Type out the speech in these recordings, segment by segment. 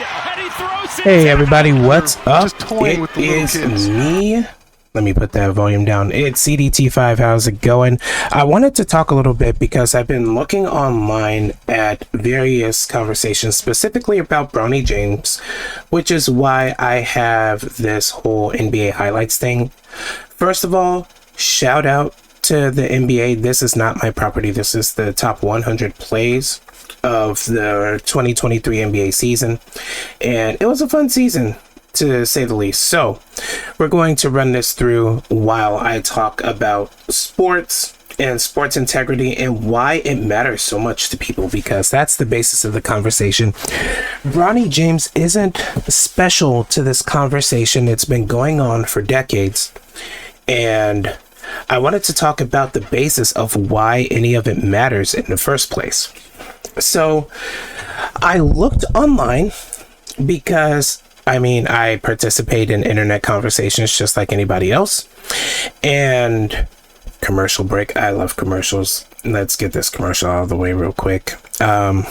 Hey everybody, what's up? It is me. Let me put that volume down. It's CDT5. How's it going? I wanted to talk a little bit because I've been looking online at various conversations specifically about Bronny James, which is why I have this whole NBA highlights thing. First of all, shout out to the NBA. This is not my property. This is the top 100 plays of the 2023 NBA season, and it was a fun season to say the least. So we're going to run this through while I talk about sports and sports integrity and why it matters so much to people, because that's the basis of the conversation. Bronny James isn't special to this conversation. It's been going on for decades, and I wanted to talk about the basis of why any of it matters in the first place. So I looked online because I participate in internet conversations just like anybody else. And commercial break. I love commercials. Let's get this commercial out of the way real quick. All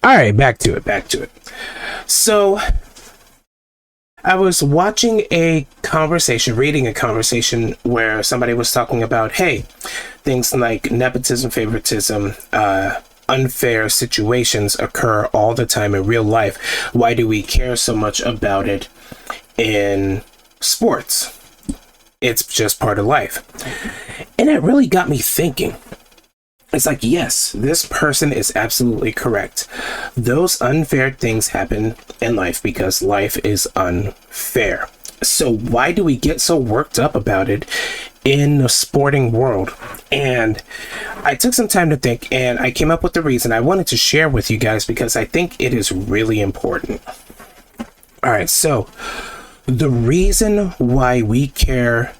right, back to it. So I was watching reading a conversation where somebody was talking about, hey, things like nepotism, favoritism, unfair situations occur all the time in real life. Why do we care so much about it in sports? It's just part of life. And it really got me thinking. It's like, yes, this person is absolutely correct. Those unfair things happen in life because life is unfair. So why do we get so worked up about it in the sporting world? And I took some time to think, and I came up with the reason I wanted to share with you guys because I think it is really important. All right, so the reason why we care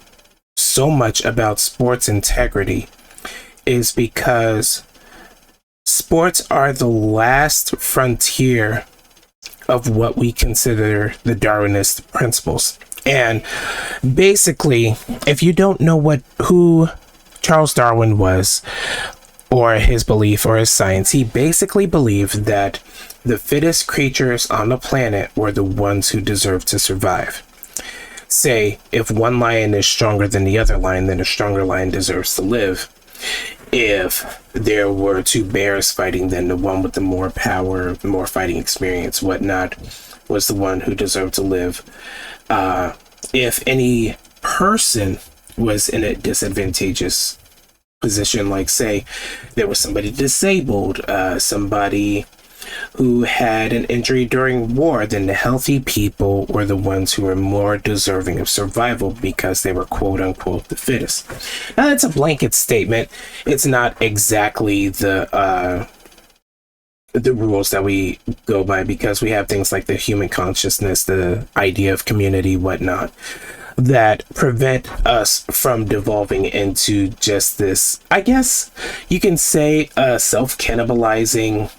so much about sports integrity is because sports are the last frontier of what we consider the Darwinist principles. And basically, if you don't know who Charles Darwin was, or his belief or his science, he basically believed that the fittest creatures on the planet were the ones who deserved to survive. Say, if one lion is stronger than the other lion, then a stronger lion deserves to live. If there were two bears fighting, then the one with the more power, the more fighting experience, whatnot, was the one who deserved to live. If any person was in a disadvantageous position, like say there was somebody disabled, somebody who had an injury during war, then the healthy people were the ones who were more deserving of survival because they were quote unquote the fittest. Now that's a blanket statement. It's not exactly the rules that we go by, because we have things like the human consciousness, the idea of community, whatnot, that prevent us from devolving into just this, I guess you can say, self-cannibalizing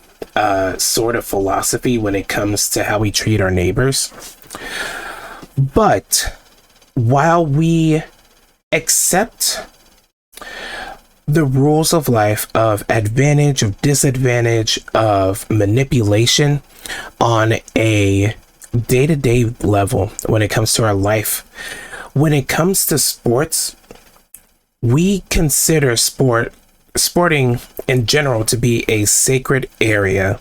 sort of philosophy when it comes to how we treat our neighbors. But while we accept the rules of life of advantage, of disadvantage, of manipulation on a day-to-day level when it comes to our life, when it comes to sports, we consider sporting in general to be a sacred area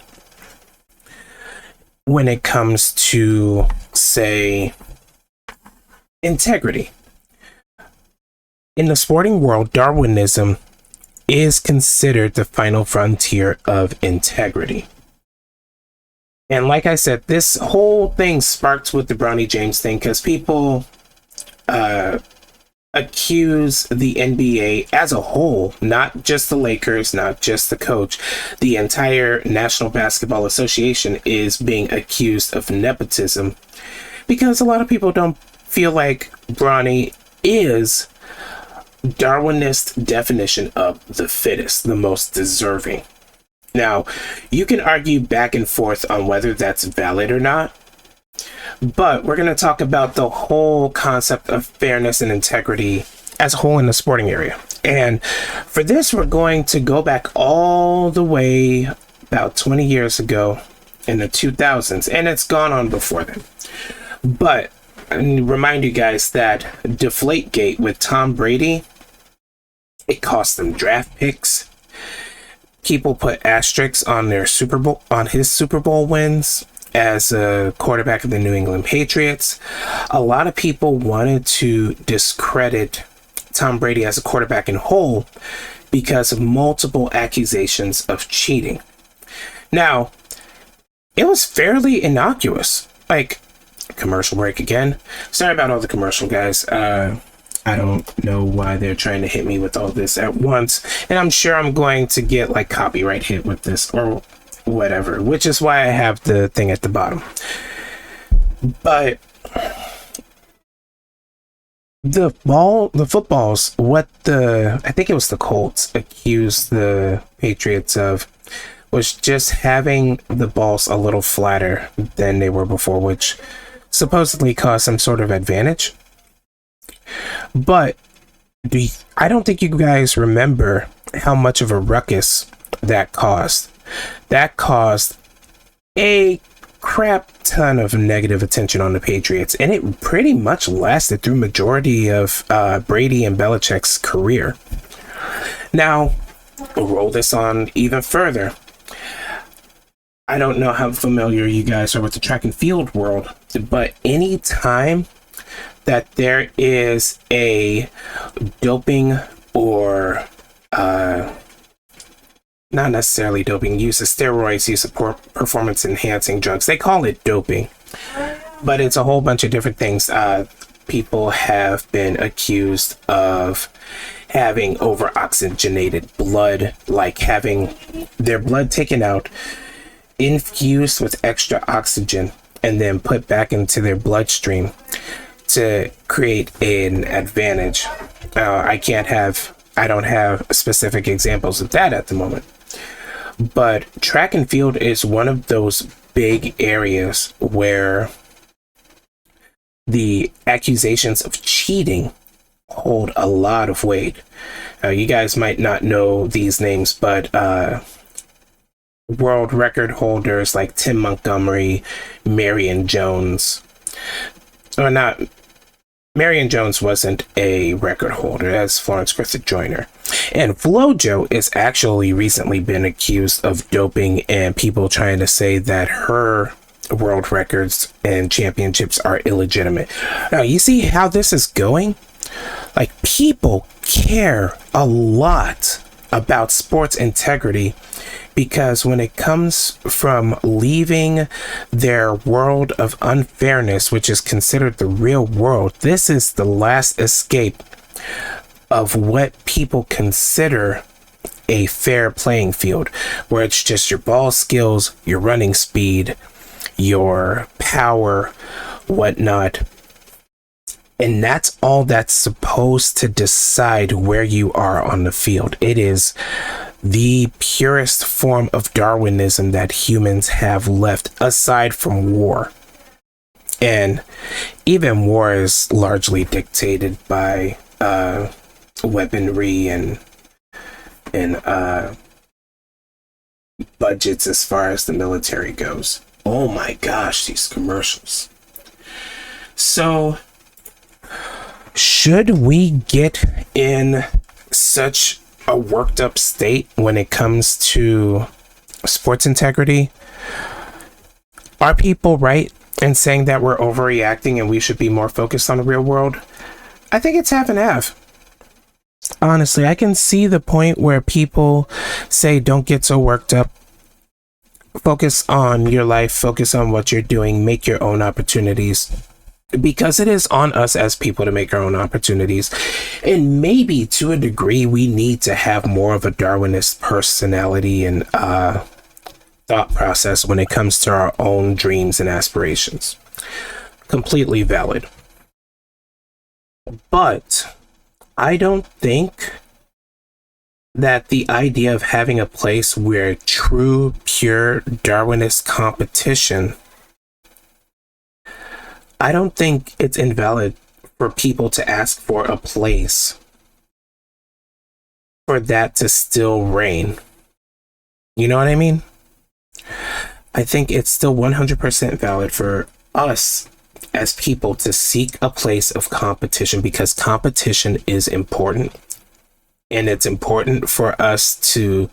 when it comes to, say, integrity. In the sporting world, Darwinism is considered the final frontier of integrity. And like I said, this whole thing sparked with the Bronny James thing because people accuse the NBA as a whole, not just the Lakers, not just the coach, the entire National Basketball Association is being accused of nepotism because a lot of people don't feel like Bronny is Darwinist definition of the fittest, the most deserving. Now, you can argue back and forth on whether that's valid or not, but we're going to talk about the whole concept of fairness and integrity as a whole in the sporting area. And for this, we're going to go back all the way about 20 years ago in the 2000s, and it's gone on before then. But I remind you guys that Deflategate with Tom Brady, it cost them draft picks. People put asterisks on his Super Bowl wins as a quarterback of the New England Patriots. A lot of people wanted to discredit Tom Brady as a quarterback in whole because of multiple accusations of cheating. Now, it was fairly innocuous. Like, commercial break again. Sorry about all the commercial, guys. I don't know why they're trying to hit me with all this at once. And I'm sure I'm going to get like copyright hit with this or whatever, which is why I have the thing at the bottom. But the footballs, I think it was the Colts accused the Patriots of was just having the balls a little flatter than they were before, which supposedly caused some sort of advantage. But I don't think you guys remember how much of a ruckus that caused. That caused a crap ton of negative attention on the Patriots, and it pretty much lasted through majority of Brady and Belichick's career. Now, we'll roll this on even further. I don't know how familiar you guys are with the track and field world, but any time that there is a doping or not necessarily doping, use of steroids, use of performance enhancing drugs, they call it doping, but it's a whole bunch of different things. People have been accused of having over oxygenated blood, like having their blood taken out, infused with extra oxygen, and then put back into their bloodstream to create an advantage. I don't have specific examples of that at the moment, but track and field is one of those big areas where the accusations of cheating hold a lot of weight. You guys might not know these names, but world record holders like Tim Montgomery, Marion Jones, or not. Marion Jones wasn't a record holder, as Florence Griffith Joyner. And FloJo is actually recently been accused of doping, and people trying to say that her world records and championships are illegitimate. Now, you see how this is going? Like, people care a lot about sports integrity, because when it comes from leaving their world of unfairness, which is considered the real world, this is the last escape of what people consider a fair playing field, where it's just your ball skills, your running speed, your power, whatnot. And that's all that's supposed to decide where you are on the field. It is the purest form of Darwinism that humans have left, aside from war. And even war is largely dictated by weaponry and budgets as far as the military goes. Oh my gosh, these commercials. So, should we get in such a worked up state when it comes to sports integrity? Are people right in saying that we're overreacting and we should be more focused on the real world? I think it's half and half. Honestly, I can see the point where people say don't get so worked up. Focus on your life, focus on what you're doing, make your own opportunities. Because it is on us as people to make our own opportunities. And maybe to a degree, we need to have more of a Darwinist personality and thought process when it comes to our own dreams and aspirations. Completely valid. But I don't think that the idea of having a place where true, pure Darwinist competition, I don't think it's invalid for people to ask for a place for that to still reign. You know what I mean? I think it's still 100% valid for us as people to seek a place of competition, because competition is important, and it's important for us to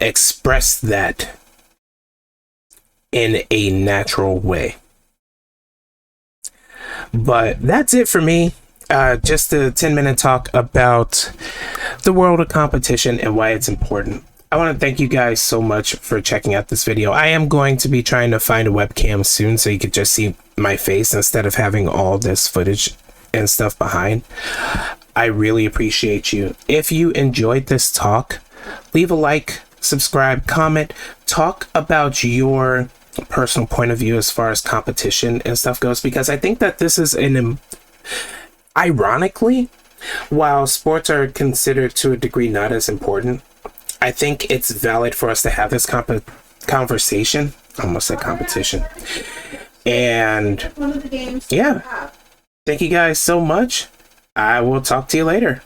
express that in a natural way. But that's it for me. Just a 10-minute talk about the world of competition and why it's important. I want to thank you guys so much for checking out this video. I am going to be trying to find a webcam soon so you could just see my face instead of having all this footage and stuff behind. I really appreciate you. If you enjoyed this talk, leave a like, subscribe, comment, talk about your personal point of view as far as competition and stuff goes, because I think that this is ironically, while sports are considered to a degree not as important, I think it's valid for us to have this conversation. I almost said competition. And yeah, thank you guys so much. I will talk to you later.